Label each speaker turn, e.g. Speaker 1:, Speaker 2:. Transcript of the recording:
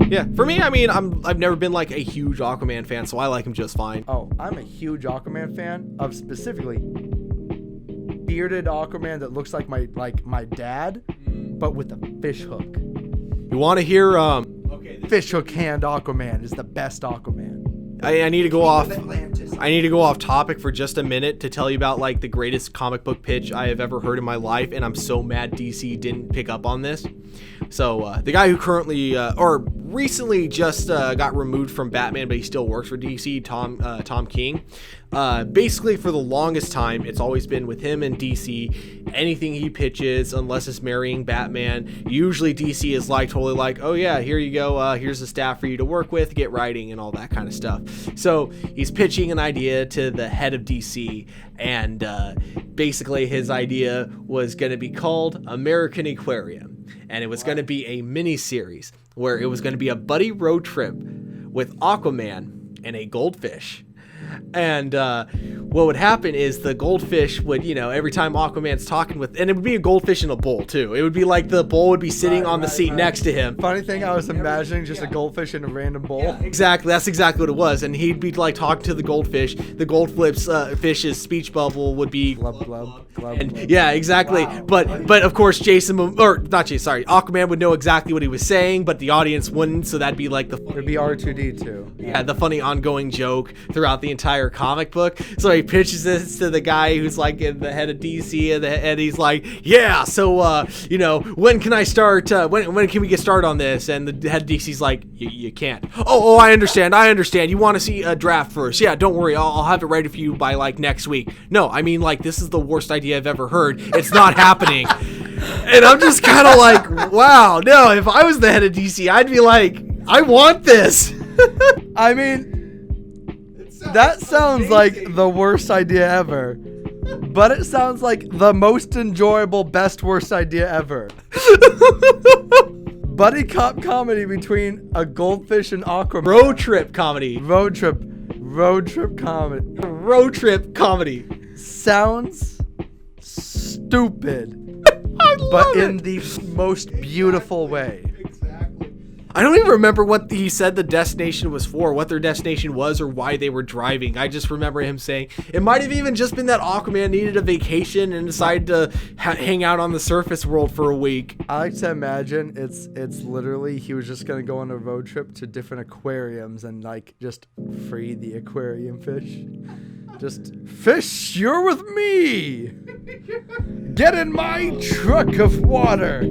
Speaker 1: Yeah, for me, I mean, I've never been like a huge Aquaman fan, so I like him just fine.
Speaker 2: Oh, I'm a huge Aquaman fan of specifically bearded Aquaman that looks like my dad, but with a fish hook.
Speaker 1: You want to hear?
Speaker 2: Fish hook hand Aquaman is the best Aquaman.
Speaker 1: I need to go off.
Speaker 2: Atlantis.
Speaker 1: I need to go off topic for just a minute to tell you about like the greatest comic book pitch I have ever heard in my life, and I'm so mad DC didn't pick up on this. So the guy who currently or recently just got removed from Batman, but he still works for DC, Tom King. Basically, for the longest time, it's always been with him and DC. Anything he pitches, unless it's marrying Batman, usually DC is like totally like, oh yeah, here you go. Here's the staff for you to work with, get writing and all that kind of stuff. So he's pitching an idea to the head of DC, and basically his idea was going to be called American Aquarium, and it was going to be a mini series where it was going to be a buddy road trip with Aquaman and a goldfish. And what would happen is the goldfish would, every time Aquaman's talking with, and it would be a goldfish in a bowl too. It would be like the bowl would be sitting on the seat next to him.
Speaker 2: Funny thing, I was imagining just a goldfish in a random bowl.
Speaker 1: Yeah, exactly. That's exactly what it was. And he'd be like talking to the goldfish. The fish's speech bubble would be
Speaker 2: glub glub glub.
Speaker 1: And
Speaker 2: glub.
Speaker 1: yeah, exactly. Wow. But of course Aquaman would know exactly what he was saying, but the audience wouldn't. So that'd be like
Speaker 2: it'd be R2D2.
Speaker 1: Yeah, the funny ongoing joke throughout the entire comic book. So he pitches this to the guy who's like in the head of DC, and he's like, yeah, so when can I start? When can we get started on this? And the head of DC's like, you can't. Oh, I understand. You want to see a draft first? Yeah, don't worry, I'll have it ready for you by like next week. No, I mean like this is the worst idea I've ever heard. It's not happening. And I'm just kind of like, wow, no. If I was the head of DC, I'd be like, I want this.
Speaker 2: I mean, that sounds like the worst idea ever, but it sounds like the most enjoyable, best, worst idea ever. Buddy cop comedy between a goldfish and Aquaman.
Speaker 1: Road trip comedy.
Speaker 2: Road trip comedy.
Speaker 1: Road trip comedy.
Speaker 2: Sounds stupid, but in the most beautiful way.
Speaker 1: I don't even remember what he said the destination was for, what their destination was, or why they were driving. I just remember him saying it might have even just been that Aquaman needed a vacation and decided to hang out on the surface world for a week.
Speaker 2: I like to imagine it's literally he was just gonna go on a road trip to different aquariums and like just free the aquarium fish. Just fish, you're with me. Get in my truck of water.